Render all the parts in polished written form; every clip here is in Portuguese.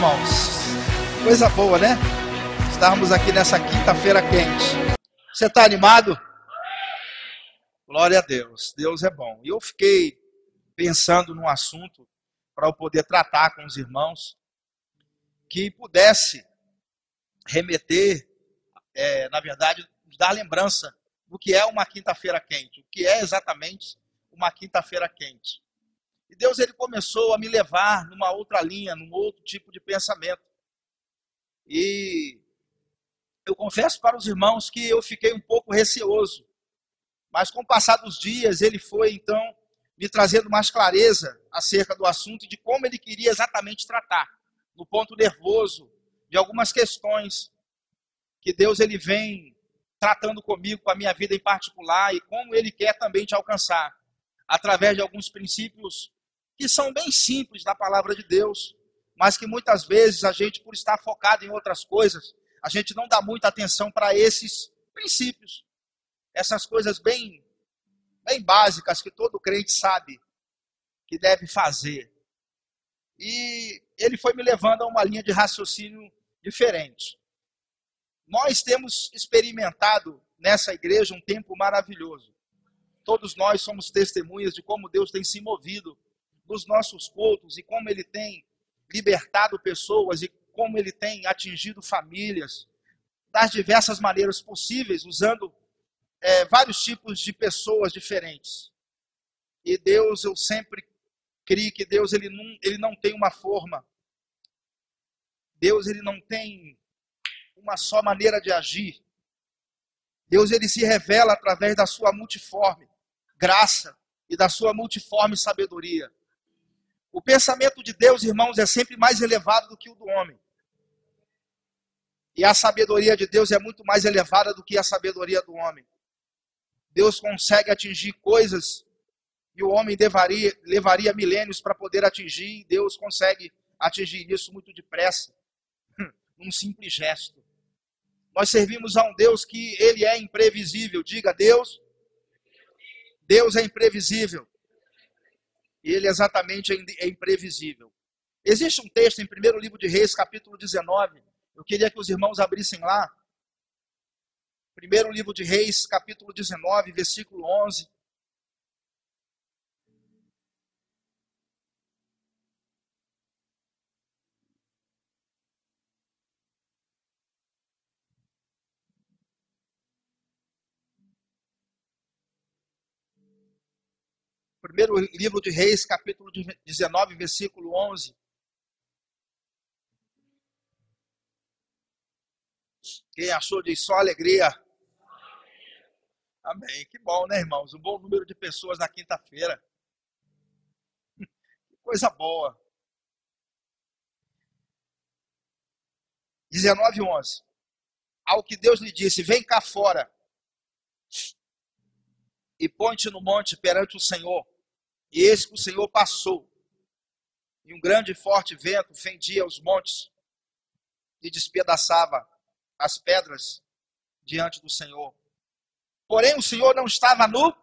irmãos? Coisa boa, né? Estarmos aqui nessa quinta-feira quente. Você está animado? Glória a Deus. Deus é bom. E eu fiquei pensando num assunto para eu poder tratar com os irmãos que pudesse remeter, na verdade, dar lembrança do que é uma quinta-feira quente. O que é exatamente uma quinta-feira quente. E Deus ele começou a me levar numa outra linha, num outro tipo de pensamento. E eu confesso para os irmãos que eu fiquei um pouco receoso. Mas com o passar dos dias, ele foi então me trazendo mais clareza acerca do assunto e de como ele queria exatamente tratar, no ponto nervoso, de algumas questões que Deus ele vem tratando comigo, com a minha vida em particular, e como ele quer também te alcançar, através de alguns princípios que são bem simples da palavra de Deus, mas que muitas vezes a gente, por estar focado em outras coisas, a gente não dá muita atenção para esses princípios, essas coisas bem básicas que todo crente sabe que deve fazer. E ele foi me levando a uma linha de raciocínio diferente. Nós temos experimentado nessa igreja um tempo maravilhoso. Todos nós somos testemunhas de como Deus tem se movido nos nossos cultos e como ele tem libertado pessoas e como ele tem atingido famílias das diversas maneiras possíveis, usando vários tipos de pessoas diferentes. E Deus, eu sempre creio que Deus ele não tem uma forma. Deus ele não tem uma só maneira de agir. Deus ele se revela através da sua multiforme graça e da sua multiforme sabedoria. O pensamento de Deus, irmãos, é sempre mais elevado do que o do homem. E a sabedoria de Deus é muito mais elevada do que a sabedoria do homem. Deus consegue atingir coisas que o homem levaria milênios para poder atingir, e Deus consegue atingir isso muito depressa, num simples gesto. Nós servimos a um Deus que ele é imprevisível. Diga, Deus é imprevisível. E ele exatamente é imprevisível. Existe um texto em 1º livro de Reis, capítulo 19. Eu queria que os irmãos abrissem lá. 1º livro de Reis, capítulo 19, versículo 11. Primeiro livro de Reis, capítulo 19, versículo 11. Quem achou diz só alegria. Amém. Que bom, né, irmãos? Um bom número de pessoas na quinta-feira. Que coisa boa. 19, 11. Ao que Deus lhe disse, vem cá fora e põe-te no monte perante o Senhor. E eis que o Senhor passou, e um grande e forte vento fendia os montes e despedaçava as pedras diante do Senhor. Porém, o Senhor não estava no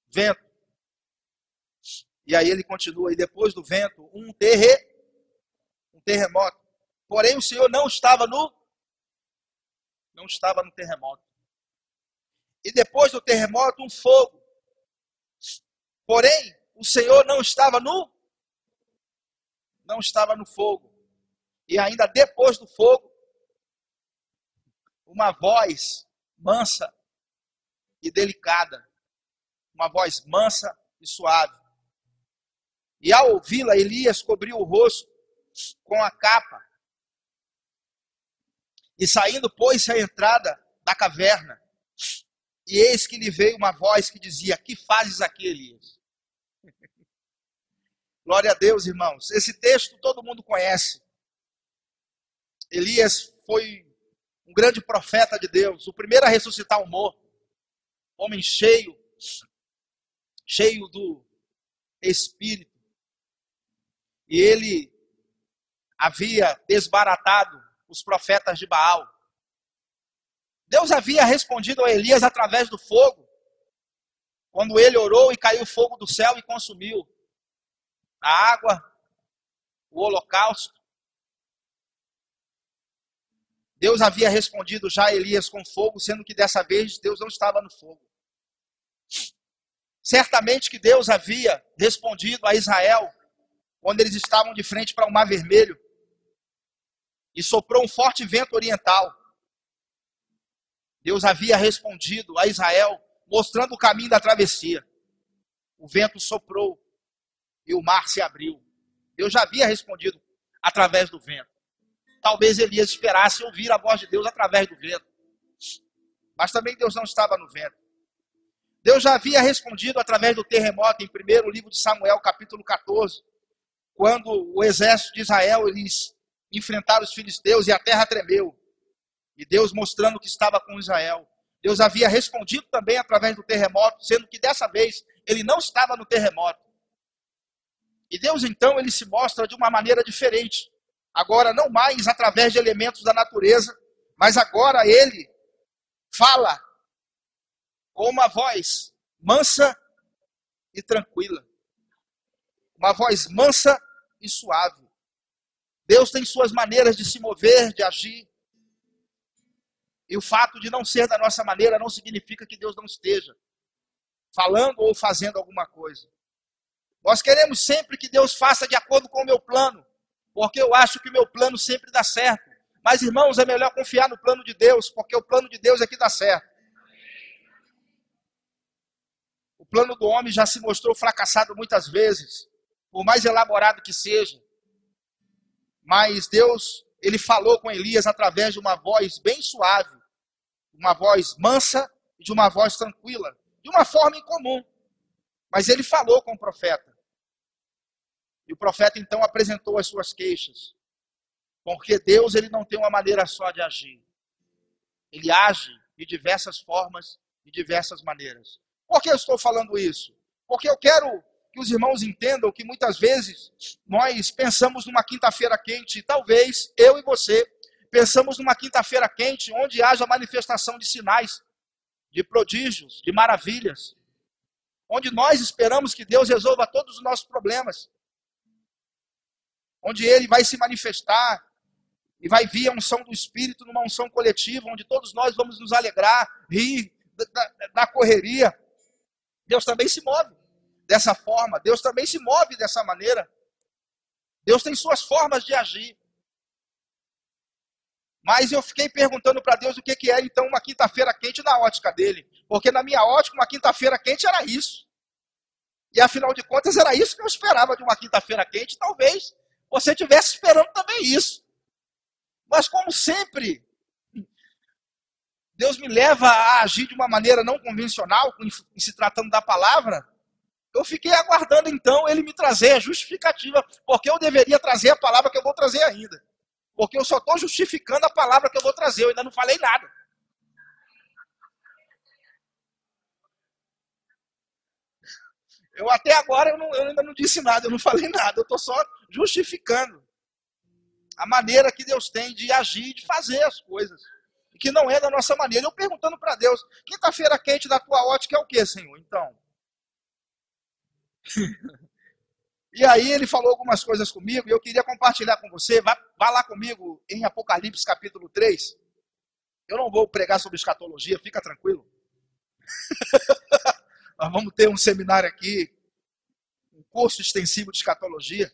vento. E aí ele continua, e depois do vento, um terremoto. Porém, o Senhor não estava no terremoto. E depois do terremoto, um fogo. Porém, o Senhor não estava no fogo. E ainda depois do fogo, uma voz mansa e delicada. Uma voz mansa e suave. E ao ouvi-la, Elias cobriu o rosto com a capa. E saindo, pôs-se à entrada da caverna. E eis que lhe veio uma voz que dizia, que fazes aqui, Elias? Glória a Deus, irmãos. Esse texto todo mundo conhece. Elias foi um grande profeta de Deus, o primeiro a ressuscitar o morto. Homem cheio do Espírito. E ele havia desbaratado os profetas de Baal. Deus havia respondido a Elias através do fogo, quando ele orou e caiu fogo do céu e consumiu a água, o holocausto. Deus havia respondido já a Elias com fogo, sendo que dessa vez Deus não estava no fogo. Certamente que Deus havia respondido a Israel quando eles estavam de frente para o Mar Vermelho e soprou um forte vento oriental. Deus havia respondido a Israel mostrando o caminho da travessia. O vento soprou e o mar se abriu. Deus já havia respondido através do vento. Talvez Elias esperasse ouvir a voz de Deus através do vento. Mas também Deus não estava no vento. Deus já havia respondido através do terremoto em 1º livro de Samuel, capítulo 14, quando o exército de Israel, eles enfrentaram os filisteus e a terra tremeu. E Deus mostrando que estava com Israel. Deus havia respondido também através do terremoto, sendo que dessa vez ele não estava no terremoto. E Deus então, ele se mostra de uma maneira diferente. Agora não mais através de elementos da natureza, mas agora ele fala com uma voz mansa e tranquila. Uma voz mansa e suave. Deus tem suas maneiras de se mover, de agir. E o fato de não ser da nossa maneira não significa que Deus não esteja falando ou fazendo alguma coisa. Nós queremos sempre que Deus faça de acordo com o meu plano, porque eu acho que o meu plano sempre dá certo. Mas, irmãos, é melhor confiar no plano de Deus, porque o plano de Deus é que dá certo. O plano do homem já se mostrou fracassado muitas vezes, por mais elaborado que seja. Mas Deus, ele falou com Elias através de uma voz bem suave, uma voz mansa e de uma voz tranquila, de uma forma incomum. Mas ele falou com o profeta. E o profeta então apresentou as suas queixas. Porque Deus, ele não tem uma maneira só de agir. Ele age de diversas formas, de diversas maneiras. Por que eu estou falando isso? Porque eu quero que os irmãos entendam que muitas vezes nós pensamos numa quinta-feira quente, e talvez eu e você pensamos numa quinta-feira quente onde haja manifestação de sinais, de prodígios, de maravilhas, onde nós esperamos que Deus resolva todos os nossos problemas, onde Ele vai se manifestar e vai vir a unção do Espírito numa unção coletiva, onde todos nós vamos nos alegrar, rir da correria. Deus também se move dessa forma, Deus também se move dessa maneira. Deus tem suas formas de agir. Mas eu fiquei perguntando para Deus o que era então uma quinta-feira quente na ótica dele. Porque na minha ótica, uma quinta-feira quente era isso. E afinal de contas, era isso que eu esperava de uma quinta-feira quente. Talvez você estivesse esperando também isso. Mas como sempre, Deus me leva a agir de uma maneira não convencional, em se tratando da palavra. Eu fiquei aguardando então ele me trazer a justificativa, porque eu deveria trazer a palavra que eu vou trazer ainda. Porque eu só estou justificando a palavra que eu vou trazer, eu ainda não falei nada. Eu até agora eu ainda não disse nada, eu não falei nada, eu estou só justificando a maneira que Deus tem de agir, de fazer as coisas, e que não é da nossa maneira. Eu perguntando para Deus, quinta-feira quente da tua ótica é o que, Senhor? Então. E aí ele falou algumas coisas comigo, e eu queria compartilhar com você. Vá lá comigo em Apocalipse capítulo 3. Eu não vou pregar sobre escatologia, fica tranquilo. Nós vamos ter um seminário aqui, um curso extensivo de escatologia.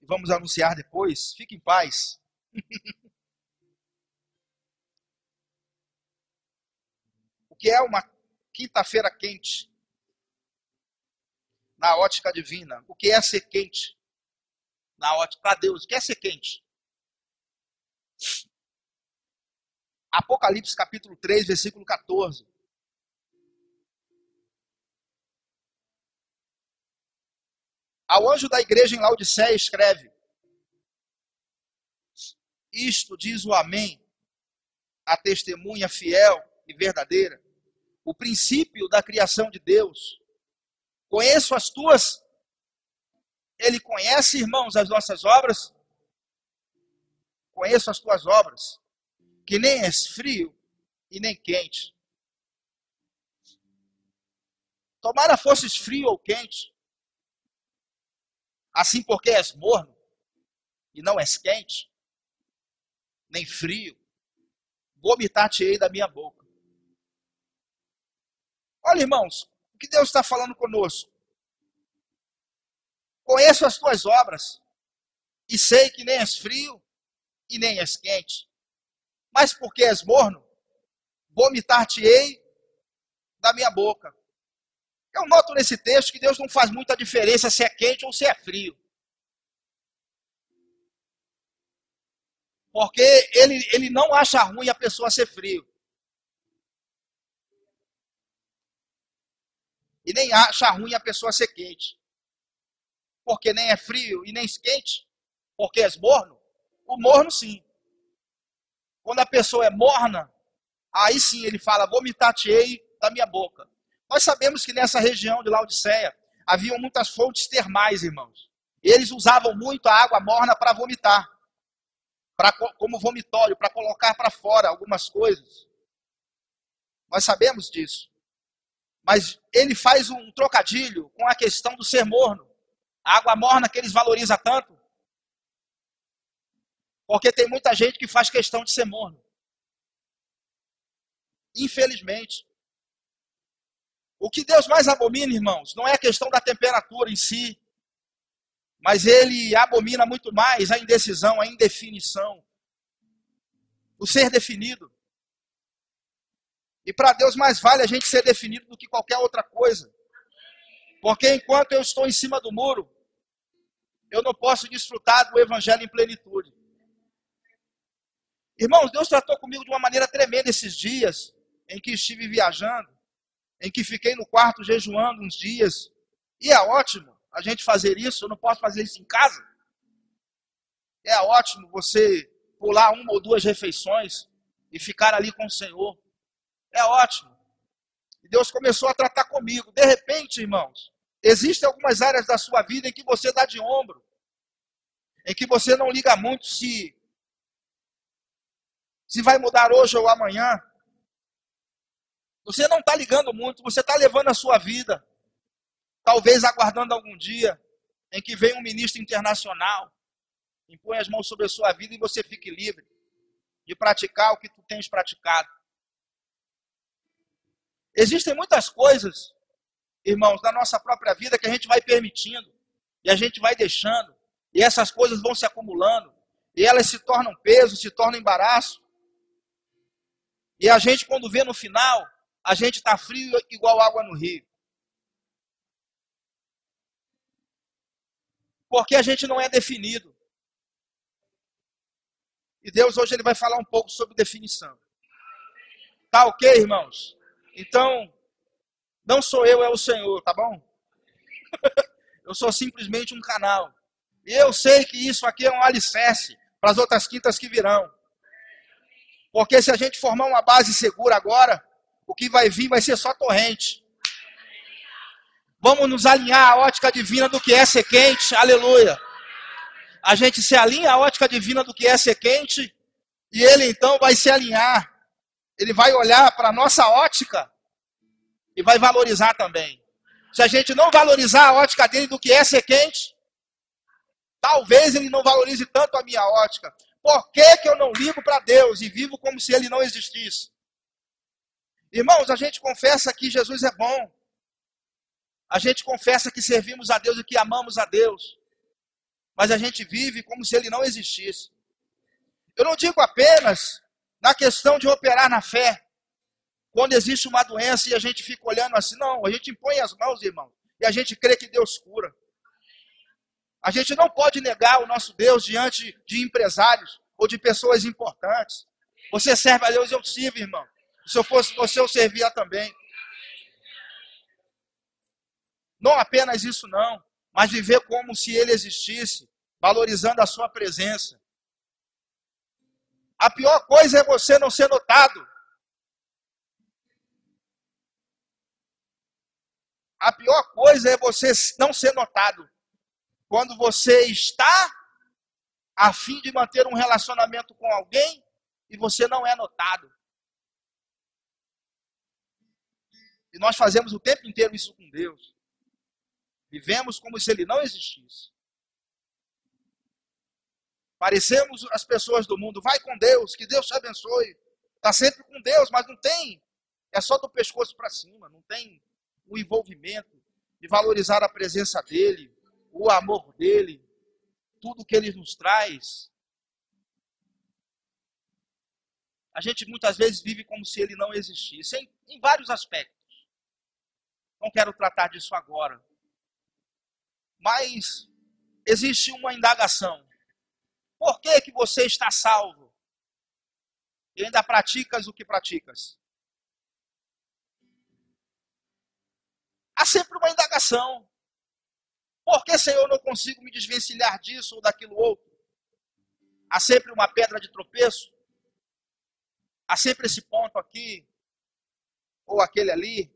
E vamos anunciar depois. Fique em paz. O que é uma quinta-feira quente na ótica divina? O que é ser quente na ótica para Deus? O que é ser quente? Apocalipse capítulo 3, versículo 14. Ao anjo da igreja em Laodiceia escreve: isto diz o Amém, a testemunha fiel e verdadeira, o princípio da criação de Deus. Conheço as tuas. Ele conhece, irmãos, as nossas obras. Conheço as tuas obras, que nem és frio e nem quente. Tomara fosses frio ou quente. Assim porque és morno, e não és quente, nem frio, vomitar-te-ei da minha boca. Olha, irmãos, o que Deus está falando conosco. Conheço as tuas obras, e sei que nem és frio, e nem és quente. Mas porque és morno, vomitar-te-ei da minha boca. Eu noto nesse texto que Deus não faz muita diferença se é quente ou se é frio. Porque ele não acha ruim a pessoa ser frio. E nem acha ruim a pessoa ser quente. Porque nem é frio e nem quente. Porque és morno. O morno sim. Quando a pessoa é morna, aí sim ele fala, vomitar-te-ei da minha boca. Nós sabemos que nessa região de Laodiceia haviam muitas fontes termais, irmãos. Eles usavam muito a água morna para vomitar. Como vomitório, para colocar para fora algumas coisas. Nós sabemos disso. Mas ele faz um trocadilho com a questão do ser morno. A água morna que eles valorizam tanto. Porque tem muita gente que faz questão de ser morno. Infelizmente. O que Deus mais abomina, irmãos, não é a questão da temperatura em si, mas ele abomina muito mais a indecisão, a indefinição, o ser definido. E para Deus mais vale a gente ser definido do que qualquer outra coisa. Porque enquanto eu estou em cima do muro, eu não posso desfrutar do evangelho em plenitude. Irmãos, Deus tratou comigo de uma maneira tremenda esses dias em que estive viajando, em que fiquei no quarto jejuando uns dias. E é ótimo a gente fazer isso, eu não posso fazer isso em casa. É ótimo você pular uma ou duas refeições e ficar ali com o Senhor. É ótimo. E Deus começou a tratar comigo. De repente, irmãos, existem algumas áreas da sua vida em que você dá de ombro, em que você não liga muito se vai mudar hoje ou amanhã. Você não está ligando muito, você está levando a sua vida, talvez aguardando algum dia em que venha um ministro internacional, impõe as mãos sobre a sua vida e você fique livre de praticar o que tu tens praticado. Existem muitas coisas, irmãos, na nossa própria vida que a gente vai permitindo, e a gente vai deixando, e essas coisas vão se acumulando, e elas se tornam peso, se tornam embaraço, e a gente, quando vê no final, a gente está frio igual água no rio. Porque a gente não é definido. E Deus hoje ele vai falar um pouco sobre definição. Tá ok, irmãos? Então, não sou eu, é o Senhor, tá bom? Eu sou simplesmente um canal. E eu sei que isso aqui é um alicerce para as outras quintas que virão. Porque se a gente formar uma base segura agora, o que vai vir vai ser só torrente. Vamos nos alinhar à ótica divina do que é ser quente, aleluia. A gente se alinha à ótica divina do que é ser quente, e ele então vai se alinhar. Ele vai olhar para a nossa ótica e vai valorizar também. Se a gente não valorizar a ótica dele do que é ser quente, talvez ele não valorize tanto a minha ótica. Por que que eu não ligo para Deus e vivo como se ele não existisse? Irmãos, a gente confessa que Jesus é bom. A gente confessa que servimos a Deus e que amamos a Deus. Mas a gente vive como se ele não existisse. Eu não digo apenas na questão de operar na fé. Quando existe uma doença e a gente fica olhando assim, não, a gente impõe as mãos, irmão, e a gente crê que Deus cura. A gente não pode negar o nosso Deus diante de empresários ou de pessoas importantes. Você serve a Deus, eu sirvo, irmão. Se eu fosse você, eu servia também. Não apenas isso não, mas viver como se ele existisse, valorizando a sua presença. A pior coisa é você não ser notado. A pior coisa é você não ser notado. Quando você está a fim de manter um relacionamento com alguém e você não é notado. E nós fazemos o tempo inteiro isso com Deus. Vivemos como se ele não existisse. Parecemos as pessoas do mundo. Vai com Deus, que Deus te abençoe. Está sempre com Deus, mas não tem. É só do pescoço para cima. Não tem o envolvimento de valorizar a presença dEle, o amor dEle, tudo que Ele nos traz. A gente muitas vezes vive como se Ele não existisse, em vários aspectos. Não quero tratar disso agora. Mas existe uma indagação. Por que você está salvo? E ainda praticas o que praticas? Há sempre uma indagação. Por que, Senhor, eu não consigo me desvencilhar disso ou daquilo outro? Há sempre uma pedra de tropeço. Há sempre esse ponto aqui, ou aquele ali.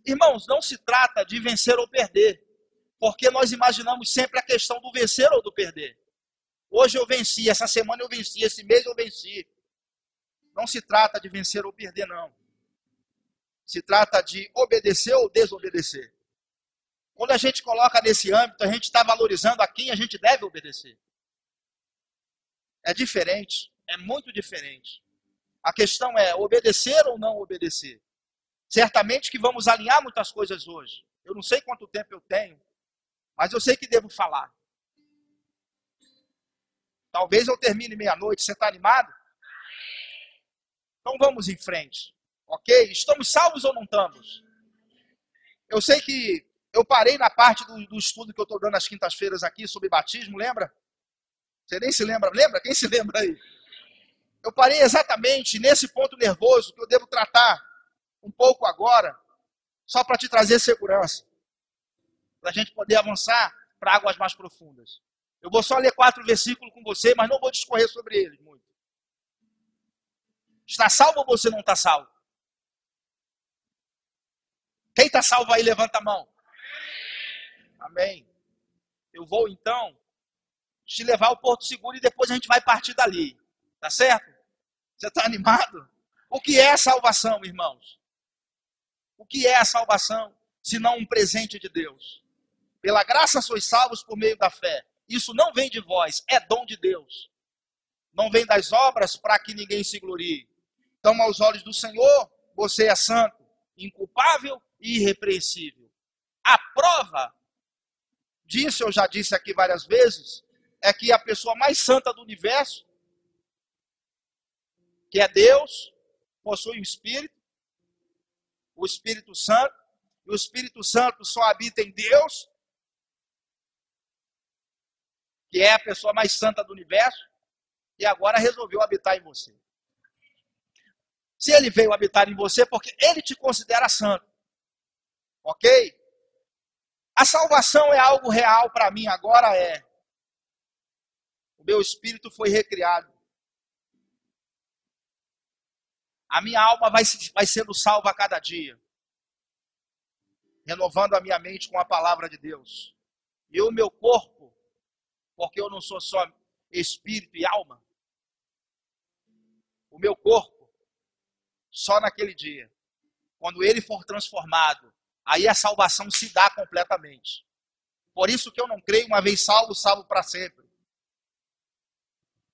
Irmãos, não se trata de vencer ou perder, porque nós imaginamos sempre a questão do vencer ou do perder. Hoje eu venci, essa semana eu venci, esse mês eu venci. Não se trata de vencer ou perder, não. Se trata de obedecer ou desobedecer. Quando a gente coloca nesse âmbito, a gente está valorizando a quem a gente deve obedecer. É diferente, é muito diferente. A questão é obedecer ou não obedecer. Certamente que vamos alinhar muitas coisas hoje. Eu não sei quanto tempo eu tenho, mas eu sei que devo falar. Talvez eu termine meia-noite. Você está animado? Então vamos em frente. Ok? Estamos salvos ou não estamos? Eu sei que eu parei na parte do estudo que eu estou dando às quintas-feiras aqui sobre batismo, lembra? Você nem se lembra? Lembra? Quem se lembra aí? Eu parei exatamente nesse ponto nervoso que eu devo tratar um pouco agora, só para te trazer segurança. Para a gente poder avançar para águas mais profundas. Eu vou só ler 4 versículos com você, mas não vou discorrer sobre eles muito. Está salvo ou você não está salvo? Quem está salvo aí, levanta a mão. Amém. Eu vou então te levar ao Porto Seguro e depois a gente vai partir dali. Tá certo? Você está animado? O que é a salvação, irmãos? O que é a salvação, se não um presente de Deus? Pela graça sois salvos por meio da fé. Isso não vem de vós, é dom de Deus. Não vem das obras para que ninguém se glorie. Então, aos olhos do Senhor, você é santo, inculpável e irrepreensível. A prova disso, eu já disse aqui várias vezes, é que a pessoa mais santa do universo, que é Deus, possui o Espírito Santo, e o Espírito Santo só habita em Deus, que é a pessoa mais santa do universo, e agora resolveu habitar em você. Se ele veio habitar em você, porque ele te considera santo. Ok? A salvação é algo real para mim, agora é. O meu espírito foi recriado. A minha alma vai sendo salva a cada dia. Renovando a minha mente com a palavra de Deus. E o meu corpo, porque eu não sou só espírito e alma. O meu corpo, só naquele dia, quando ele for transformado, aí a salvação se dá completamente. Por isso que eu não creio, uma vez salvo, salvo para sempre.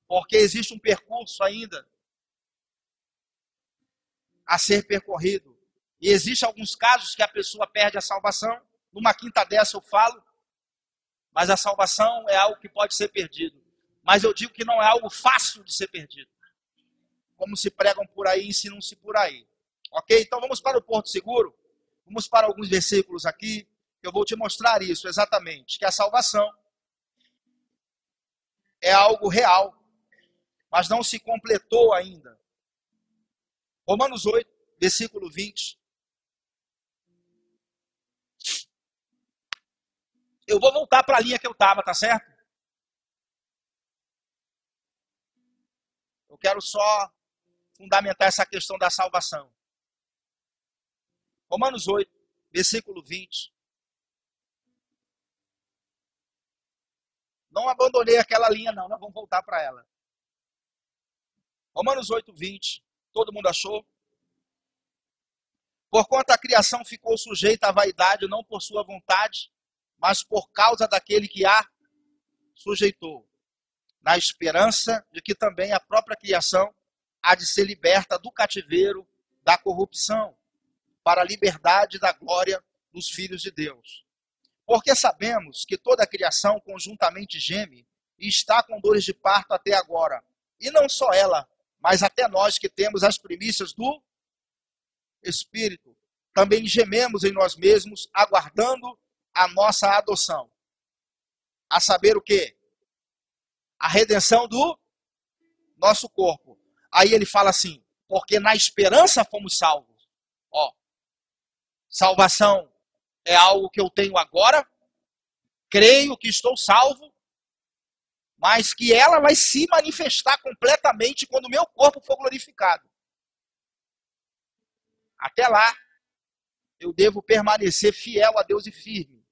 Porque existe um percurso ainda a ser percorrido. E existem alguns casos que a pessoa perde a salvação. Numa quinta dessa eu falo. Mas a salvação é algo que pode ser perdido. Mas eu digo que não é algo fácil de ser perdido. Como se pregam por aí, ensinam-se por aí. Ok? Então vamos para o Porto Seguro. Vamos para alguns versículos aqui. Eu vou te mostrar isso exatamente. Que a salvação é algo real. Mas não se completou ainda. Romanos 8, versículo 20. Eu vou voltar para a linha que eu estava, tá certo? Eu quero só fundamentar essa questão da salvação. Romanos 8, versículo 20. Não abandonei aquela linha, não. Nós vamos voltar para ela. Romanos 8, 20. Todo mundo achou? Porquanto a criação ficou sujeita à vaidade, não por sua vontade, mas por causa daquele que a sujeitou, na esperança de que também a própria criação há de ser liberta do cativeiro da corrupção, para a liberdade da glória dos filhos de Deus. Porque sabemos que toda a criação conjuntamente geme e está com dores de parto até agora. E não só ela, mas até nós que temos as primícias do Espírito. Também gememos em nós mesmos, aguardando a nossa adoção. A saber o quê? A redenção do nosso corpo. Aí ele fala assim, porque na esperança fomos salvos. Ó, salvação é algo que eu tenho agora, creio que estou salvo, mas que ela vai se manifestar completamente quando o meu corpo for glorificado. Até lá, eu devo permanecer fiel a Deus e firme.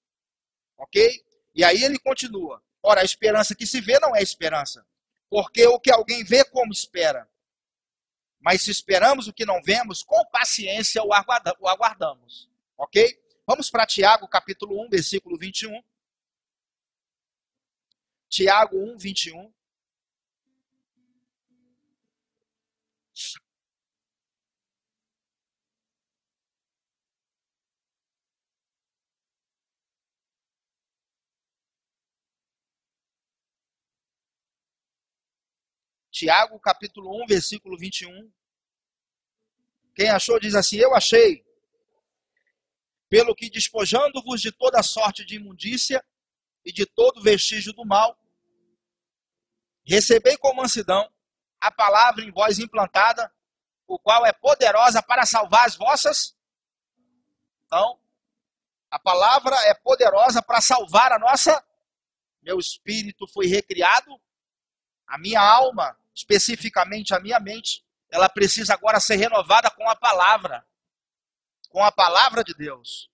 Ok? E aí ele continua. Ora, a esperança que se vê não é esperança. Porque o que alguém vê, como espera? Mas se esperamos o que não vemos, com paciência o aguardamos. Ok? Vamos para Tiago, capítulo 1, versículo 21. Tiago 1, 21. Tiago, capítulo 1, versículo 21. Quem achou diz assim, eu achei. Pelo que despojando-vos de toda sorte de imundícia e de todo vestígio do mal, recebei com mansidão a palavra em vós implantada, o qual é poderosa para salvar as vossas. Então, a palavra é poderosa para salvar a nossa. Meu espírito foi recriado, a minha alma, especificamente a minha mente, ela precisa agora ser renovada com a palavra de Deus.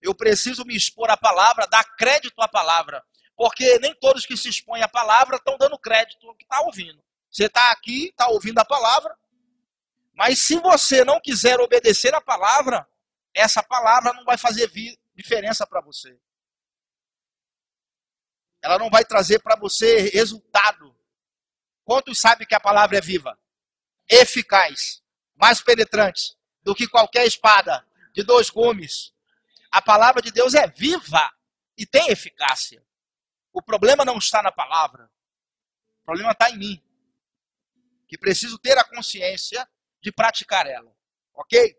Eu preciso me expor à palavra, dar crédito à palavra, porque nem todos que se expõem à palavra estão dando crédito ao que está ouvindo. Você está aqui, está ouvindo a palavra, mas se você não quiser obedecer a palavra, essa palavra não vai fazer diferença para você. Ela não vai trazer para você resultado. Quantos sabem que a palavra é viva? Eficaz, mais penetrante do que qualquer espada de 2 gumes. A palavra de Deus é viva e tem eficácia. O problema não está na palavra. O problema está em mim. Que preciso ter a consciência de praticar ela. Ok?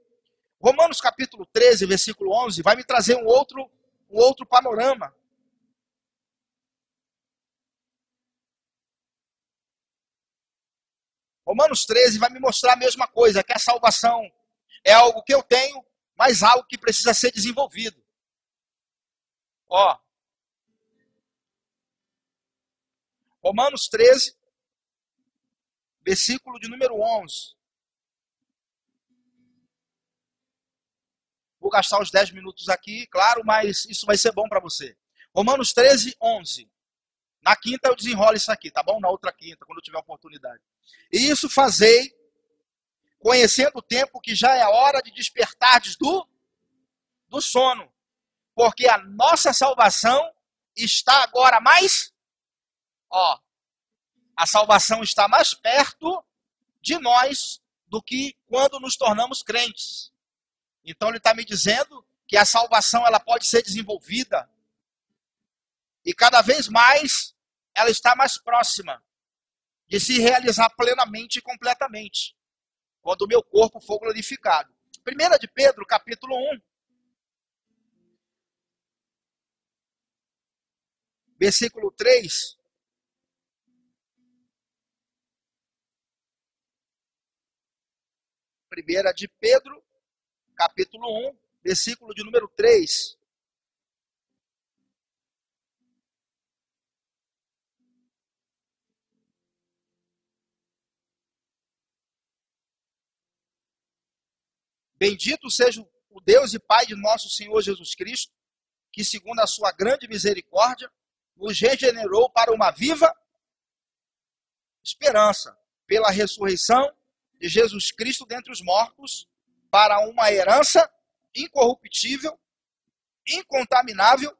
Romanos capítulo 13, versículo 11, vai me trazer um outro panorama. Romanos 13 vai me mostrar a mesma coisa, que a salvação é algo que eu tenho, mas algo que precisa ser desenvolvido. Ó, Romanos 13, versículo de número 11. Vou gastar os 10 minutos aqui, claro, mas isso vai ser bom para você. Romanos 13, 11. Na quinta eu desenrolo isso aqui, tá bom? Na outra quinta, quando eu tiver oportunidade. E isso fazei, conhecendo o tempo que já é a hora de despertardes do sono. Porque a nossa salvação está agora mais... Ó, a salvação está mais perto de nós do que quando nos tornamos crentes. Então ele está me dizendo que a salvação ela pode ser desenvolvida. E cada vez mais ela está mais próxima de se realizar plenamente e completamente, quando o meu corpo for glorificado. 1 de Pedro, capítulo 1, versículo 3. Primeira de Pedro, capítulo 1, versículo de número 3. Bendito seja o Deus e Pai de nosso Senhor Jesus Cristo, que segundo a sua grande misericórdia, nos regenerou para uma viva esperança, pela ressurreição de Jesus Cristo dentre os mortos, para uma herança incorruptível, incontaminável,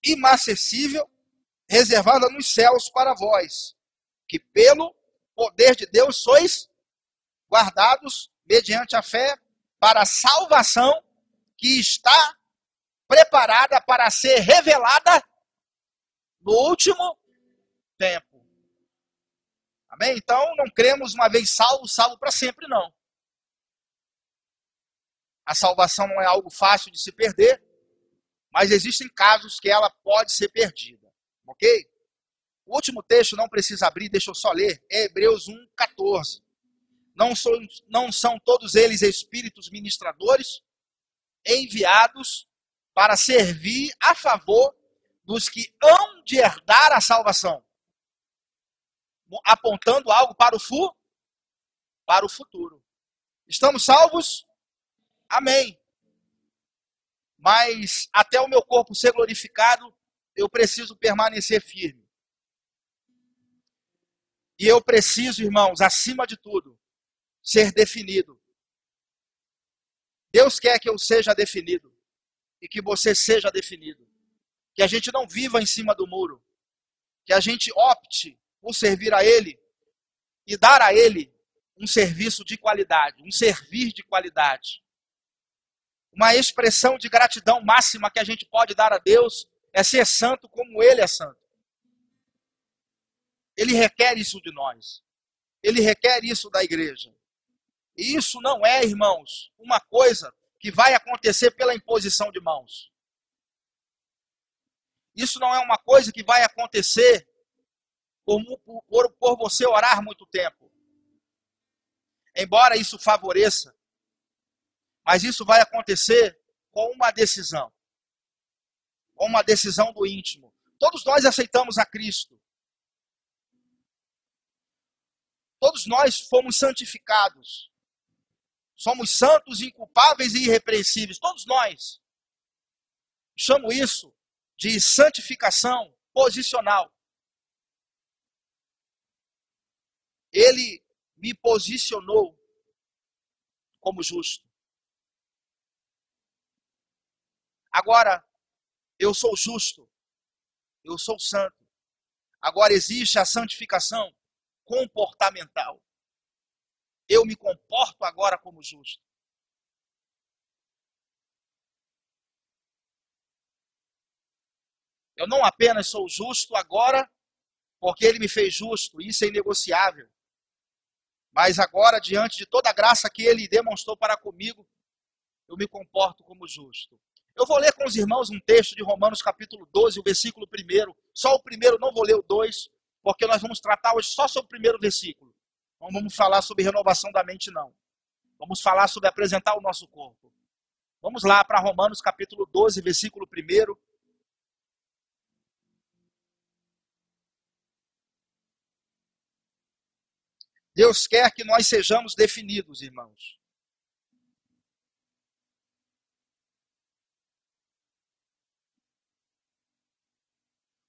imacessível, reservada nos céus para vós, que pelo poder de Deus sois guardados mediante a fé para a salvação que está preparada para ser revelada no último tempo. Amém? Então, não cremos uma vez salvo, salvo para sempre, não. A salvação não é algo fácil de se perder, mas existem casos que ela pode ser perdida. Ok? O último texto não precisa abrir, deixa eu só ler. É Hebreus 1:14. Não são todos eles espíritos ministradores, enviados para servir a favor dos que hão de herdar a salvação, apontando algo para o futuro. Estamos salvos? Amém. Mas até o meu corpo ser glorificado, eu preciso permanecer firme. E eu preciso, irmãos, acima de tudo, ser definido. Deus quer que eu seja definido e que você seja definido. Que a gente não viva em cima do muro. Que a gente opte por servir a Ele e dar a Ele um serviço de qualidade, um servir de qualidade. Uma expressão de gratidão máxima que a gente pode dar a Deus é ser santo como Ele é santo. Ele requer isso de nós. Ele requer isso da igreja. E isso não é, irmãos, uma coisa que vai acontecer pela imposição de mãos. Isso não é uma coisa que vai acontecer por você orar muito tempo. Embora isso favoreça, mas isso vai acontecer com uma decisão. Com uma decisão do íntimo. Todos nós aceitamos a Cristo. Todos nós fomos santificados. Somos santos, inculpáveis e irrepreensíveis. Todos nós. Chamo isso de santificação posicional. Ele me posicionou como justo. Agora, eu sou justo. Eu sou santo. Agora existe a santificação comportamental. Eu me comporto agora como justo. Eu não apenas sou justo agora, porque Ele me fez justo, isso é inegociável. Mas agora, diante de toda a graça que Ele demonstrou para comigo, eu me comporto como justo. Eu vou ler com os irmãos um texto de Romanos capítulo 12, o versículo 1. Só o primeiro, não vou ler o 2, porque nós vamos tratar hoje só sobre o primeiro versículo. Não vamos falar sobre renovação da mente, não. Vamos falar sobre apresentar o nosso corpo. Vamos lá para Romanos capítulo 12, versículo 1. Deus quer que nós sejamos definidos, irmãos.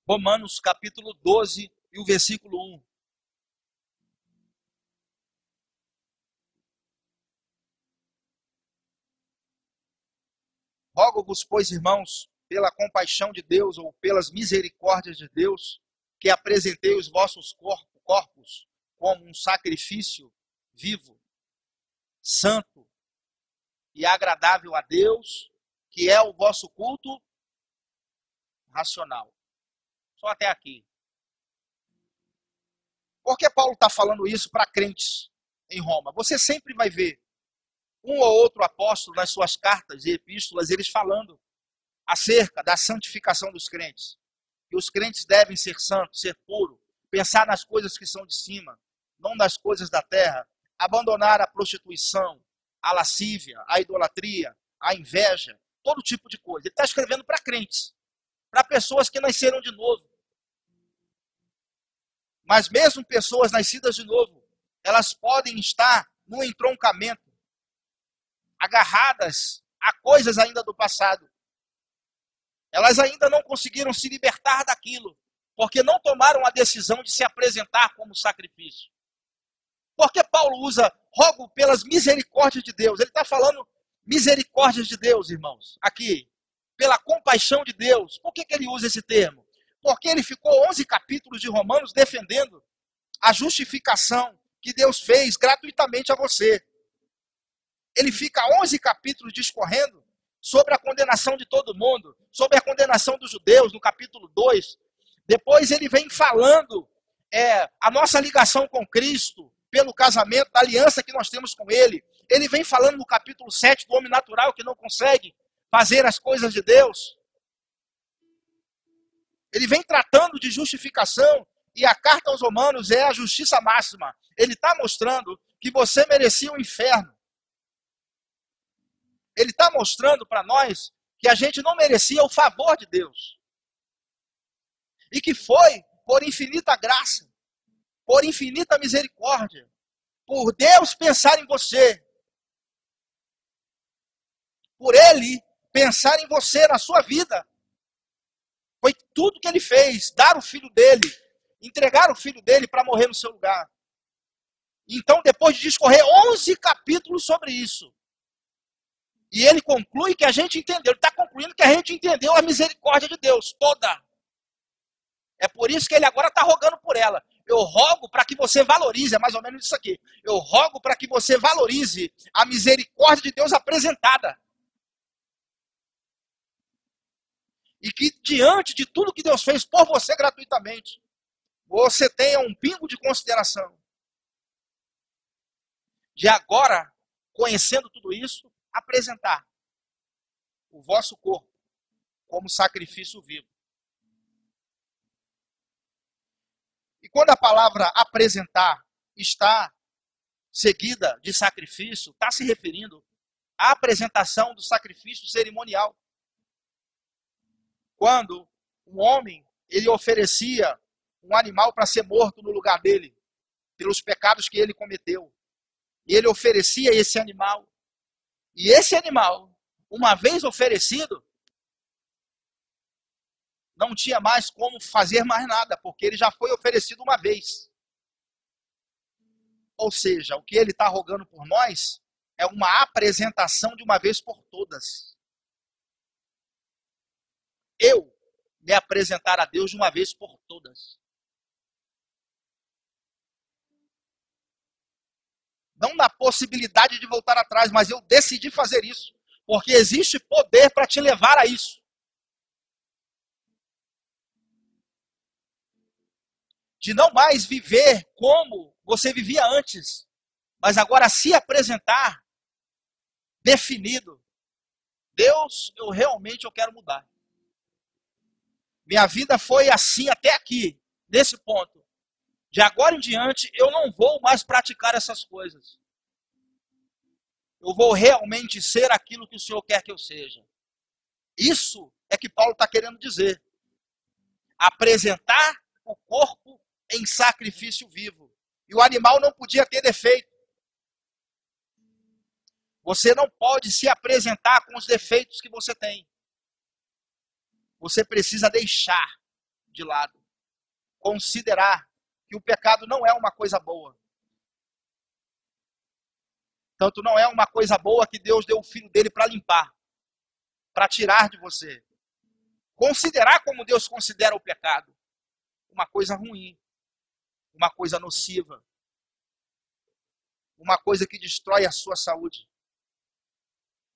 Romanos capítulo 12 e o versículo 1. Rogo-vos, pois, irmãos, pela compaixão de Deus ou pelas misericórdias de Deus, que apresentei os vossos corpos como um sacrifício vivo, santo e agradável a Deus, que é o vosso culto racional. Só até aqui. Por que Paulo está falando isso para crentes em Roma? Você sempre vai ver um ou outro apóstolo nas suas cartas e epístolas, eles falando acerca da santificação dos crentes. Que os crentes devem ser santos, ser puros, pensar nas coisas que são de cima, não nas coisas da terra, abandonar a prostituição, a lascívia, a idolatria, a inveja, todo tipo de coisa. Ele está escrevendo para crentes, para pessoas que nasceram de novo. Mas mesmo pessoas nascidas de novo, elas podem estar no entroncamento, agarradas a coisas ainda do passado. Elas ainda não conseguiram se libertar daquilo, porque não tomaram a decisão de se apresentar como sacrifício. Por que Paulo usa rogo pelas misericórdias de Deus? Ele está falando misericórdias de Deus, irmãos, aqui, pela compaixão de Deus. Por que ele usa esse termo? Porque ele ficou 11 capítulos de Romanos defendendo a justificação que Deus fez gratuitamente a você. Ele fica 11 capítulos discorrendo sobre a condenação de todo mundo, sobre a condenação dos judeus, no capítulo 2. Depois ele vem falando a nossa ligação com Cristo, pelo casamento, da aliança que nós temos com Ele. Ele vem falando no capítulo 7 do homem natural que não consegue fazer as coisas de Deus. Ele vem tratando de justificação, e a carta aos Romanos é a justiça máxima. Ele está mostrando que você merecia o inferno. Ele está mostrando para nós que a gente não merecia o favor de Deus. E que foi por infinita graça, por infinita misericórdia, por Deus pensar em você, por Ele pensar em você, na sua vida. Foi tudo que Ele fez, dar o filho dele, entregar o filho dele para morrer no seu lugar. Então, depois de discorrer 11 capítulos sobre isso, e ele conclui que a gente entendeu, ele está concluindo que a gente entendeu a misericórdia de Deus toda. É por isso que ele agora está rogando por ela. Eu rogo para que você valorize, é mais ou menos isso aqui. Eu rogo para que você valorize a misericórdia de Deus apresentada. E que diante de tudo que Deus fez por você gratuitamente, você tenha um pingo de consideração. De agora, conhecendo tudo isso, apresentar o vosso corpo como sacrifício vivo. E quando a palavra apresentar está seguida de sacrifício, está se referindo à apresentação do sacrifício cerimonial. Quando um homem, ele oferecia um animal para ser morto no lugar dele, pelos pecados que ele cometeu. E ele oferecia esse animal. E esse animal, uma vez oferecido, não tinha mais como fazer mais nada, porque ele já foi oferecido uma vez. Ou seja, o que ele está rogando por nós é uma apresentação de uma vez por todas. Eu me apresentar a Deus de uma vez por todas. Não na possibilidade de voltar atrás, mas eu decidi fazer isso. Porque existe poder para te levar a isso. De não mais viver como você vivia antes, mas agora se apresentar definido. Deus, eu realmente quero mudar. Minha vida foi assim até aqui, nesse ponto. De agora em diante, eu não vou mais praticar essas coisas. Eu vou realmente ser aquilo que o Senhor quer que eu seja. Isso é que Paulo está querendo dizer. Apresentar o corpo em sacrifício vivo. E o animal não podia ter defeito. Você não pode se apresentar com os defeitos que você tem. Você precisa deixar de lado. Considerar que o pecado não é uma coisa boa. Tanto não é uma coisa boa que Deus deu o filho dele para limpar, para tirar de você. Considerar como Deus considera o pecado uma coisa ruim, uma coisa nociva, uma coisa que destrói a sua saúde,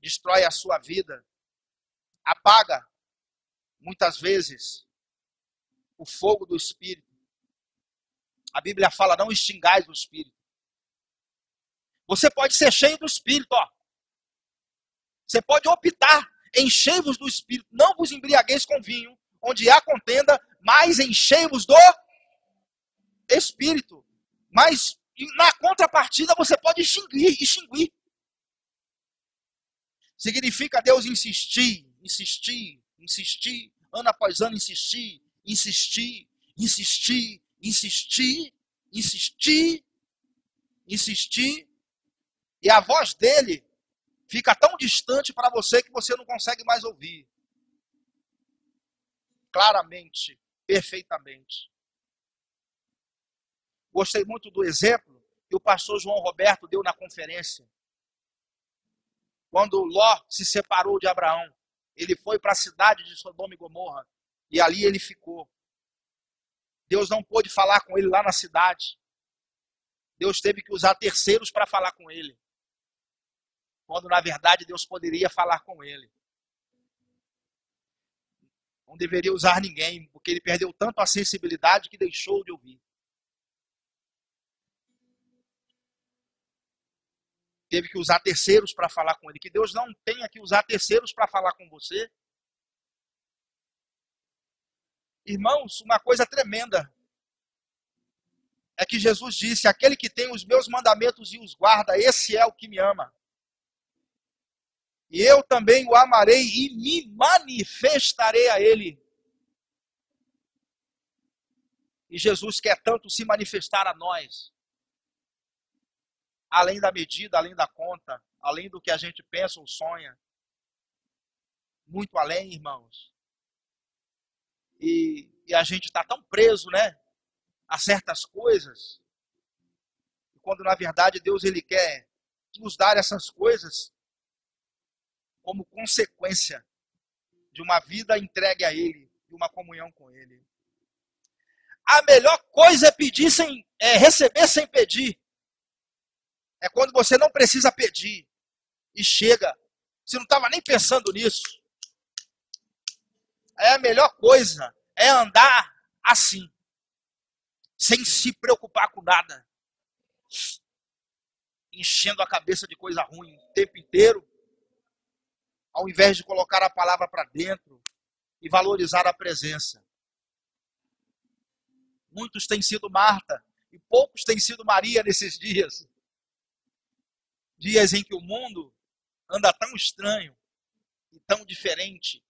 destrói a sua vida, apaga, muitas vezes, o fogo do Espírito. A Bíblia fala, não extingais o Espírito. Você pode ser cheio do Espírito, ó. Você pode optar, enchei-vos do Espírito, não vos embriagueis com vinho, onde há contenda, mas enchei-vos do Espírito. Mas na contrapartida você pode extinguir. Significa Deus insistir, ano após ano insistir, e a voz dele fica tão distante para você que você não consegue mais ouvir. Claramente, perfeitamente. Gostei muito do exemplo que o pastor João Roberto deu na conferência. Quando Ló se separou de Abraão, ele foi para a cidade de Sodoma e Gomorra, e ali ele ficou. Deus não pôde falar com ele lá na cidade, Deus teve que usar terceiros para falar com ele. Quando, na verdade, Deus poderia falar com ele. Não deveria usar ninguém, porque ele perdeu tanto a sensibilidade que deixou de ouvir. Teve que usar terceiros para falar com ele. Que Deus não tenha que usar terceiros para falar com você. Irmãos, uma coisa tremenda é que Jesus disse: aquele que tem os meus mandamentos e os guarda, esse é o que me ama. E eu também o amarei e me manifestarei a ele. E Jesus quer tanto se manifestar a nós, além da medida, além da conta, além do que a gente pensa ou sonha. Muito além, irmãos. E a gente está tão preso, né, a certas coisas, quando na verdade Deus ele quer nos dar essas coisas como consequência de uma vida entregue a Ele, de uma comunhão com Ele. A melhor coisa é receber sem pedir. É quando você não precisa pedir e chega. Você não estava nem pensando nisso. É a melhor coisa, é andar assim, sem se preocupar com nada, enchendo a cabeça de coisa ruim o tempo inteiro, ao invés de colocar a palavra para dentro e valorizar a presença. Muitos têm sido Marta e poucos têm sido Maria nesses dias. Dias em que o mundo anda tão estranho e tão diferente.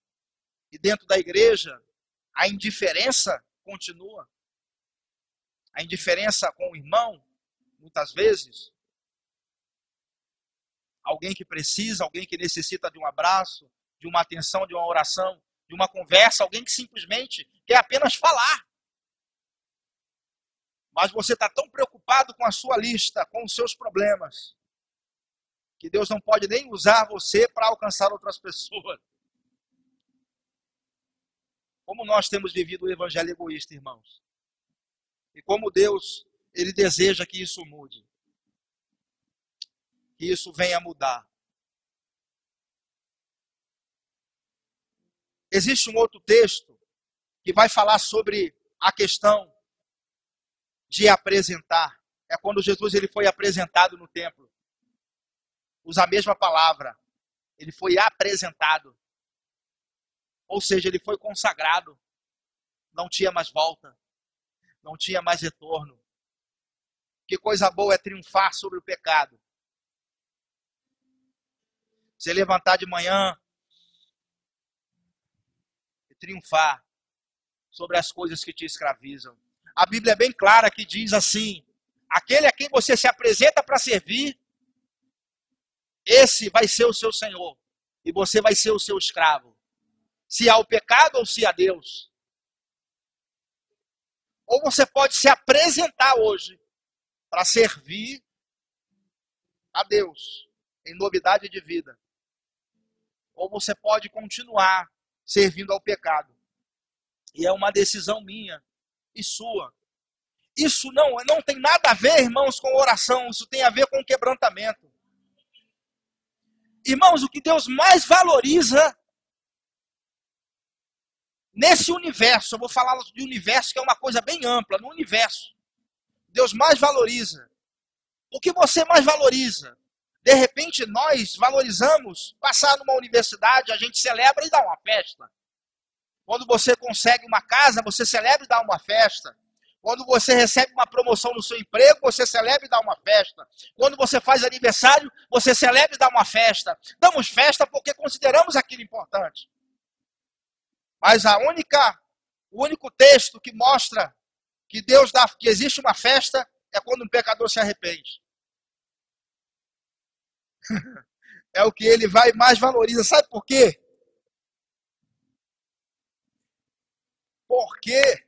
E dentro da igreja, a indiferença continua. A indiferença com o irmão, muitas vezes. Alguém que precisa, alguém que necessita de um abraço, de uma atenção, de uma oração, de uma conversa, alguém que simplesmente quer apenas falar. Mas você está tão preocupado com a sua lista, com os seus problemas, que Deus não pode nem usar você para alcançar outras pessoas. Como nós temos vivido o evangelho egoísta, irmãos. E como Deus, Ele deseja que isso mude. Que isso venha a mudar. Existe um outro texto que vai falar sobre a questão de apresentar. É quando Jesus ele foi apresentado no templo. Usa a mesma palavra. Ele foi apresentado. Ou seja, ele foi consagrado. Não tinha mais volta. Não tinha mais retorno. Que coisa boa é triunfar sobre o pecado. Você levantar de manhã e triunfar sobre as coisas que te escravizam. A Bíblia é bem clara que diz assim: aquele a quem você se apresenta para servir, esse vai ser o seu Senhor. E você vai ser o seu escravo. Se há o pecado ou se há Deus. Ou você pode se apresentar hoje para servir a Deus em novidade de vida. Ou você pode continuar servindo ao pecado. E é uma decisão minha e sua. Isso não tem nada a ver, irmãos, com oração. Isso tem a ver com quebrantamento. Irmãos, o que Deus mais valoriza nesse universo, eu vou falar de universo que é uma coisa bem ampla, no universo. Deus mais valoriza. O que você mais valoriza? De repente nós valorizamos passar numa universidade, a gente celebra e dá uma festa. Quando você consegue uma casa, você celebra e dá uma festa. Quando você recebe uma promoção no seu emprego, você celebra e dá uma festa. Quando você faz aniversário, você celebra e dá uma festa. Damos festa porque consideramos aquilo importante. Mas o único texto que mostra que que existe uma festa é quando um pecador se arrepende. É o que ele mais valoriza. Sabe por quê? Porque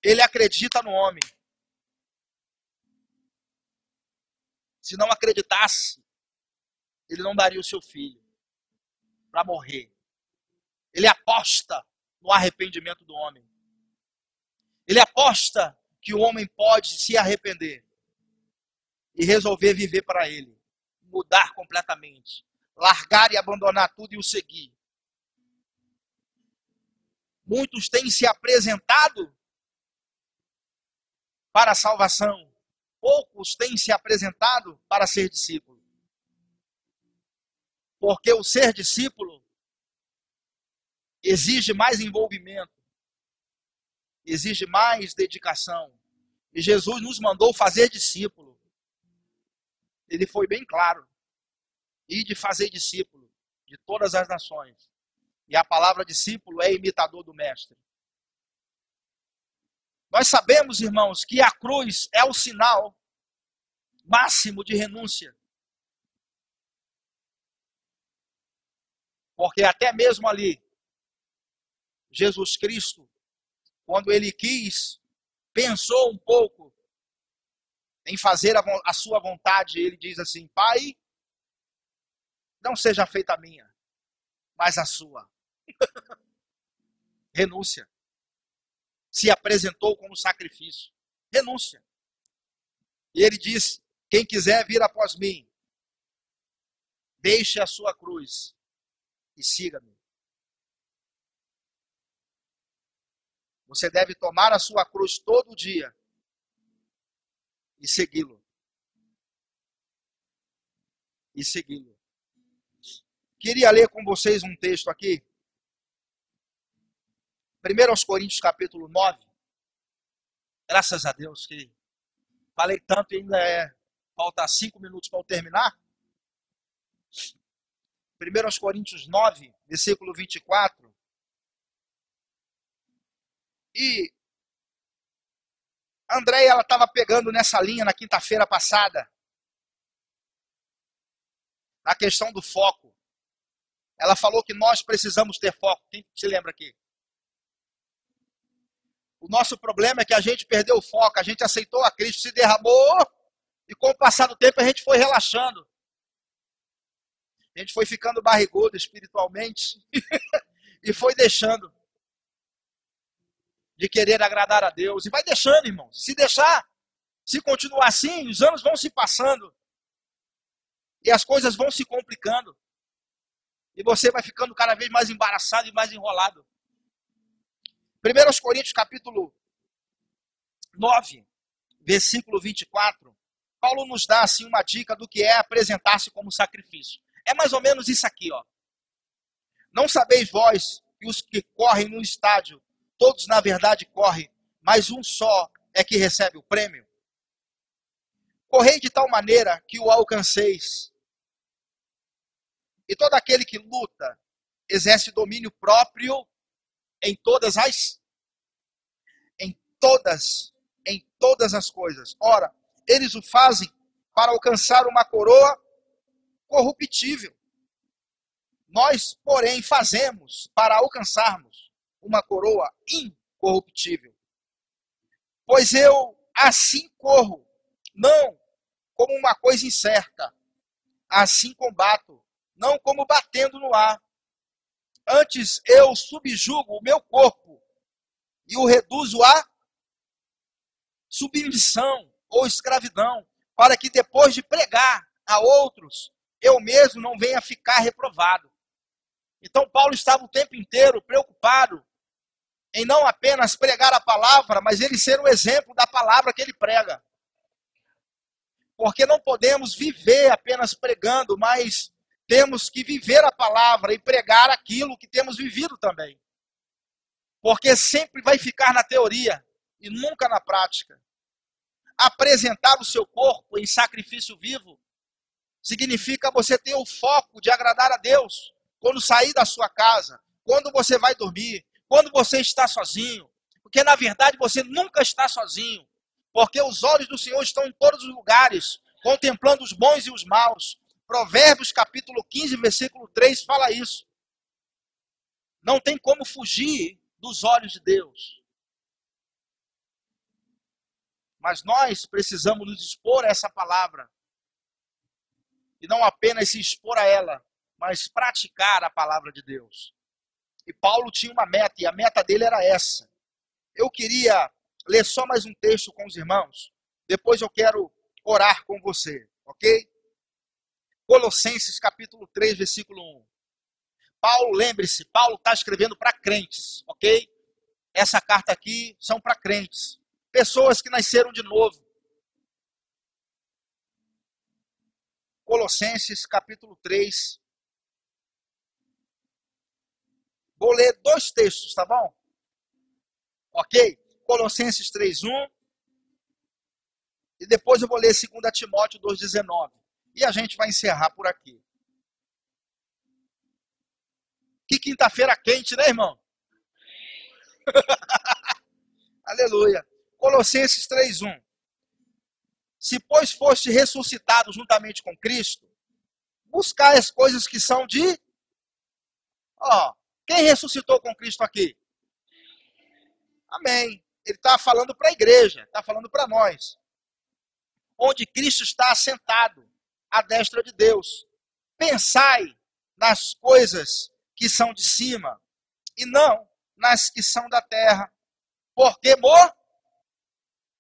ele acredita no homem. Se não acreditasse, ele não daria o seu filho para morrer. Ele aposta no arrependimento do homem. Ele aposta que o homem pode se arrepender e resolver viver para ele, mudar completamente, largar e abandonar tudo e o seguir. Muitos têm se apresentado para a salvação, poucos têm se apresentado para ser discípulo. Porque o ser discípulo exige mais envolvimento, exige mais dedicação. E Jesus nos mandou fazer discípulo. Ele foi bem claro. E de fazer discípulo de todas as nações. E a palavra discípulo é imitador do mestre. Nós sabemos, irmãos, que a cruz é o sinal máximo de renúncia. Porque até mesmo ali, Jesus Cristo, quando ele quis, pensou um pouco em fazer a sua vontade, ele diz assim: Pai, não seja feita a minha, mas a sua. Renúncia. Se apresentou como sacrifício. Renúncia. E ele diz: quem quiser vir após mim, deixe a sua cruz e siga-me. Você deve tomar a sua cruz todo dia e segui-lo. E segui-lo. Queria ler com vocês um texto aqui. 1 Coríntios capítulo 9. Graças a Deus que falei tanto e ainda falta 5 minutos para eu terminar. 1 Coríntios 9, versículo 24. E a Andréia, ela estava pegando nessa linha na quinta-feira passada. Na questão do foco. Ela falou que nós precisamos ter foco. Quem se lembra aqui? O nosso problema é que a gente perdeu o foco. A gente aceitou a Cristo, se derramou. E com o passar do tempo a gente foi relaxando. A gente foi ficando barrigudo espiritualmente. E foi deixando de querer agradar a Deus. E vai deixando, irmão. Se deixar, se continuar assim, os anos vão se passando. E as coisas vão se complicando. E você vai ficando cada vez mais embaraçado e mais enrolado. 1 Coríntios capítulo 9, versículo 24. Paulo nos dá assim uma dica do que é apresentar-se como sacrifício. É mais ou menos isso aqui, ó. Não sabeis vós que os que correm no estádio, todos na verdade correm, mas um só é que recebe o prêmio? Correi de tal maneira que o alcanceis. E todo aquele que luta exerce domínio próprio em todas as coisas. Ora, eles o fazem para alcançar uma coroa corruptível. Nós, porém, fazemos para alcançarmos uma coroa incorruptível. Pois eu assim corro, não como uma coisa incerta, assim combato, não como batendo no ar. Antes eu subjugo o meu corpo e o reduzo a submissão ou escravidão, para que depois de pregar a outros, eu mesmo não venha ficar reprovado. Então Paulo estava o tempo inteiro preocupado em não apenas pregar a palavra, mas ele ser o exemplo da palavra que ele prega. Porque não podemos viver apenas pregando, mas temos que viver a palavra e pregar aquilo que temos vivido também. Porque sempre vai ficar na teoria e nunca na prática. Apresentar o seu corpo em sacrifício vivo significa você ter o foco de agradar a Deus quando sair da sua casa, quando você vai dormir, quando você está sozinho. Porque na verdade você nunca está sozinho. Porque os olhos do Senhor estão em todos os lugares, contemplando os bons e os maus. Provérbios capítulo 15, versículo 3 fala isso. Não tem como fugir dos olhos de Deus. Mas nós precisamos nos expor a essa palavra. E não apenas se expor a ela, mas praticar a palavra de Deus. E Paulo tinha uma meta, e a meta dele era essa. Eu queria ler só mais um texto com os irmãos. Depois eu quero orar com você, ok? Colossenses capítulo 3, versículo 1. Paulo, lembre-se, Paulo está escrevendo para crentes, ok? Essa carta aqui são para crentes. Pessoas que nasceram de novo. Colossenses capítulo 3. Vou ler 2 textos, tá bom? Ok? Colossenses 3:1. E depois eu vou ler 2 Timóteo 2:19. E a gente vai encerrar por aqui. Que quinta-feira quente, né, irmão? Aleluia. Colossenses 3:1. Se, pois, foste ressuscitado juntamente com Cristo, buscai as coisas que são de... Quem ressuscitou com Cristo aqui? Amém. Ele está falando para a igreja, está falando para nós. Onde Cristo está assentado, à destra de Deus. Pensai nas coisas que são de cima, e não nas que são da terra. Porque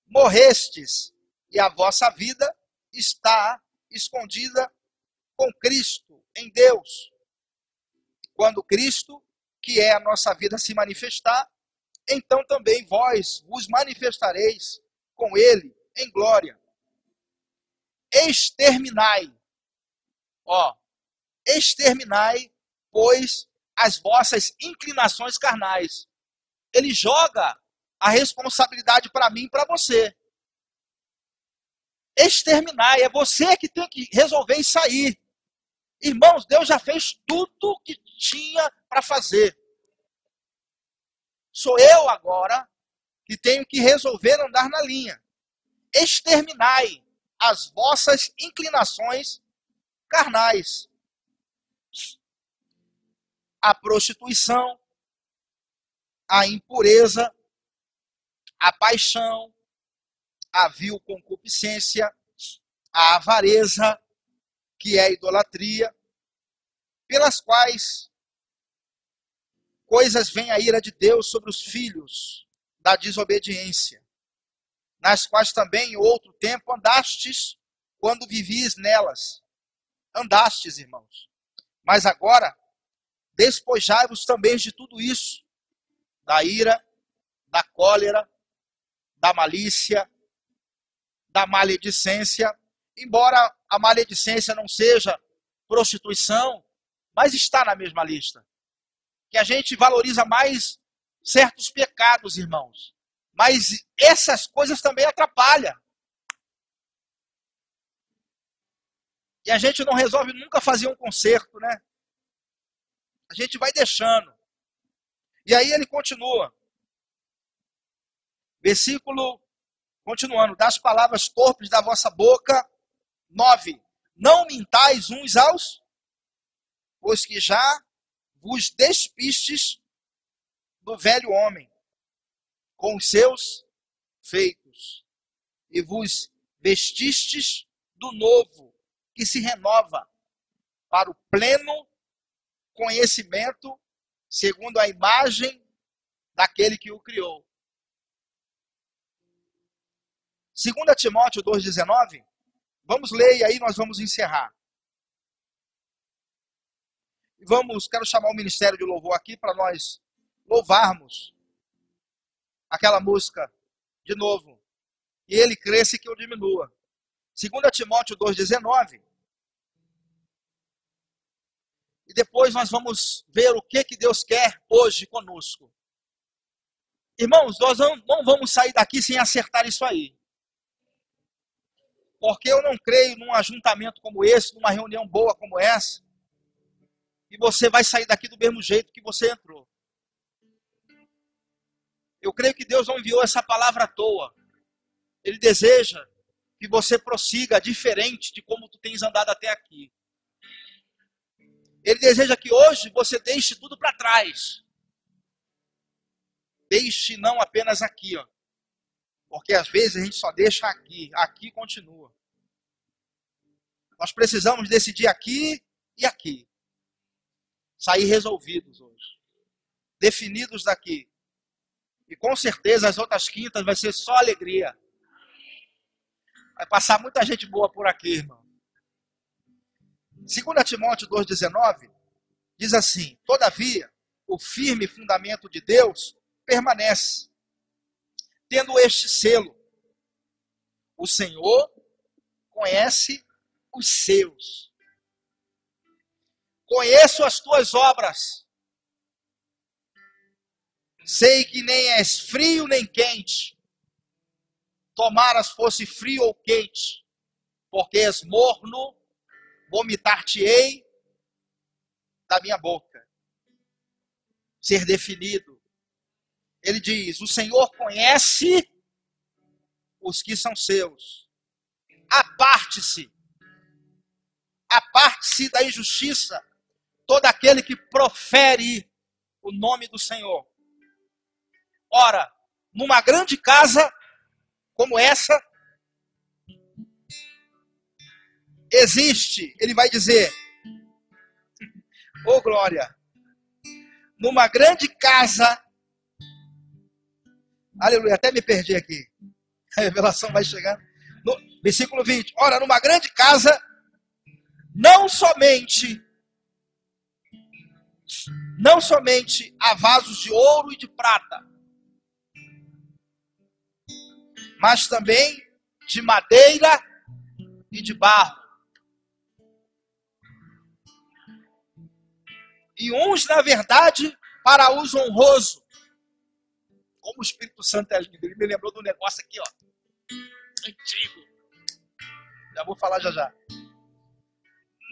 morrestes, e a vossa vida está escondida com Cristo em Deus. Quando Cristo, que é a nossa vida, se manifestar, então também vós vos manifestareis com Ele em glória. Exterminai, pois, as vossas inclinações carnais. Ele joga a responsabilidade para mim e para você. Exterminai, é você que tem que resolver e sair. Irmãos, Deus já fez tudo o que tinha para fazer. Sou eu agora que tenho que resolver andar na linha. Exterminai as vossas inclinações carnais. A prostituição, a impureza, a paixão, a vil concupiscência, a avareza, que é a idolatria, pelas quais coisas vem a ira de Deus sobre os filhos da desobediência, nas quais também em outro tempo andastes quando vivias nelas. Andastes, irmãos. Mas agora, despojai-vos também de tudo isso, da ira, da cólera, da malícia, da maledicência, embora a maledicência não seja prostituição, mas está na mesma lista. Que a gente valoriza mais certos pecados, irmãos. Mas essas coisas também atrapalham. E a gente não resolve nunca fazer um conserto, né? A gente vai deixando. E aí ele continua. Versículo, continuando. Das palavras torpes da vossa boca. 9. Não mintais uns aos, pois que já vos despistes do velho homem, com os seus feitos, e vos vestistes do novo, que se renova para o pleno conhecimento, segundo a imagem daquele que o criou. 2 Timóteo 2,19, vamos ler e aí nós vamos encerrar. Quero chamar o Ministério de Louvor aqui para nós louvarmos aquela música de novo. E ele cresce que eu diminua. 2 Timóteo 2,19. E depois nós vamos ver o que Deus quer hoje conosco. Irmãos, nós não vamos sair daqui sem acertar isso aí. Porque eu não creio num ajuntamento como esse, numa reunião boa como essa, e você vai sair daqui do mesmo jeito que você entrou. Eu creio que Deus não enviou essa palavra à toa. Ele deseja que você prossiga diferente de como tu tens andado até aqui. Ele deseja que hoje você deixe tudo para trás. Deixe não apenas aqui, porque às vezes a gente só deixa aqui, aqui continua. Nós precisamos decidir aqui e aqui. Sair resolvidos hoje. Definidos daqui. E com certeza as outras quintas vai ser só alegria. Vai passar muita gente boa por aqui, irmão. 2 Timóteo 2,19 diz assim: todavia, o firme fundamento de Deus permanece, tendo este selo: o Senhor conhece os seus. Conheço as tuas obras. Sei que nem és frio nem quente. Tomaras fosse frio ou quente, porque és morno, vomitar-te-ei da minha boca. Ser definido. Ele diz: o Senhor conhece os que são seus. Aparte-se da injustiça todo aquele que profere o nome do Senhor. Ora, numa grande casa como essa, existe, ele vai dizer, ô glória, numa grande casa, aleluia, até me perdi aqui, a revelação vai chegando, no versículo 20, ora, numa grande casa, não somente há vasos de ouro e de prata, mas também de madeira e de barro. E uns, na verdade, para uso honroso. Como o Espírito Santo é lindo. Ele me lembrou de um negócio aqui, ó. Antigo. Já vou falar já.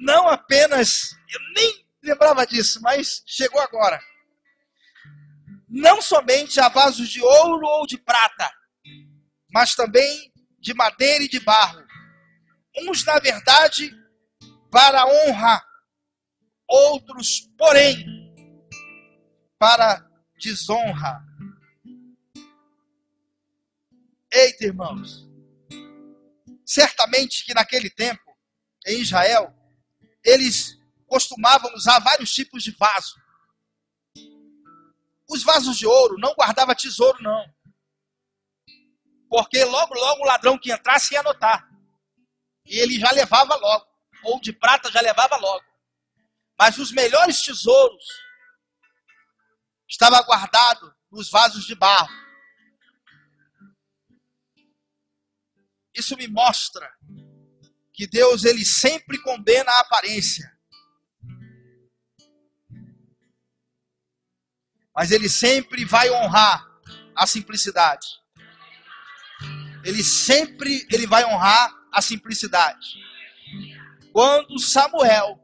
Não apenas, eu nem lembrava disso, mas chegou agora. Não somente a vasos de ouro ou de prata, mas também de madeira e de barro. Uns, na verdade, para honra, outros, porém, para desonra. Eita, irmãos, certamente que naquele tempo, em Israel, eles costumavam usar vários tipos de vaso. Os vasos de ouro não guardavam tesouro, não. Porque logo o ladrão que entrasse ia anotar. E ele já levava logo. Ou de prata já levava logo. Mas os melhores tesouros estavam guardados nos vasos de barro. Isso me mostra que Deus, ele sempre condena a aparência. Mas ele sempre vai honrar a simplicidade. Ele vai honrar a simplicidade. Quando Samuel,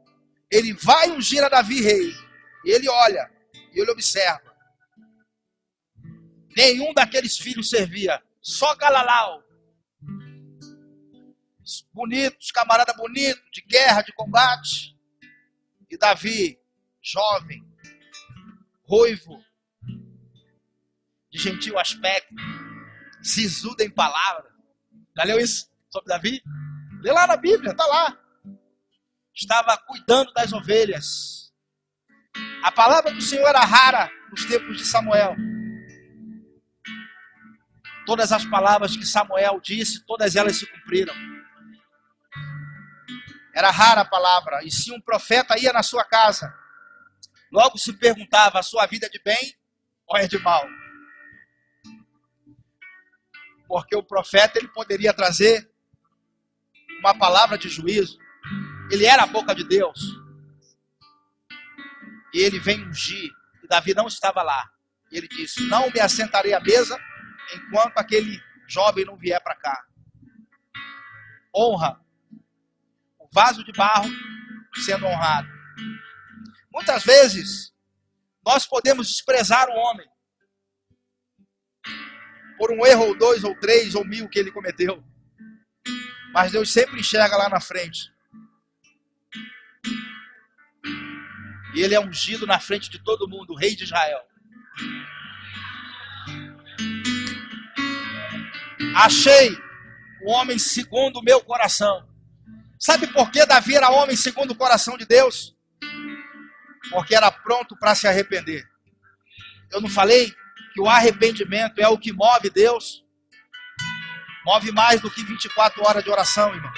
ele vai ungir a Davi rei, ele olha, ele observa. Nenhum daqueles filhos servia, só Galalau. Bonitos, camarada bonito, de guerra, de combate. E Davi, jovem, ruivo, de gentil aspecto, sisudo em palavra. Já leu isso sobre Davi? Lê lá na Bíblia, está lá. Estava cuidando das ovelhas. A palavra do Senhor era rara nos tempos de Samuel. Todas as palavras que Samuel disse, todas elas se cumpriram. Era rara a palavra. E se um profeta ia na sua casa, logo se perguntava: a sua vida é de bem ou é de mal? Porque o profeta, ele poderia trazer uma palavra de juízo. Ele era a boca de Deus. E ele vem ungir. E Davi não estava lá. E ele disse: não me assentarei à mesa enquanto aquele jovem não vier para cá. Honra. O vaso de barro sendo honrado. Muitas vezes, nós podemos desprezar o homem por um erro ou dois, ou três, ou 1000 que ele cometeu. Mas Deus sempre enxerga lá na frente. E ele é ungido na frente de todo mundo, o rei de Israel. Achei o homem segundo o meu coração. Sabe por que Davi era homem segundo o coração de Deus? Porque era pronto para se arrepender. Eu não falei que o arrependimento é o que move Deus. Move mais do que 24 horas de oração, irmão.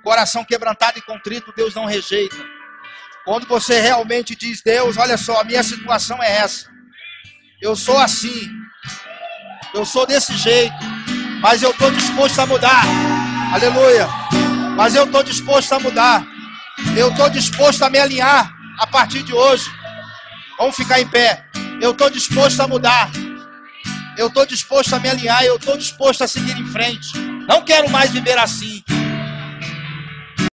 Coração quebrantado e contrito, Deus não rejeita. Quando você realmente diz, Deus, olha só, a minha situação é essa. Eu sou assim. Eu sou desse jeito. Mas eu estou disposto a mudar. Aleluia. Mas eu estou disposto a mudar. Eu estou disposto a me alinhar a partir de hoje. Vamos ficar em pé. Eu estou disposto a mudar. Eu estou disposto a me alinhar. Eu estou disposto a seguir em frente. Não quero mais viver assim.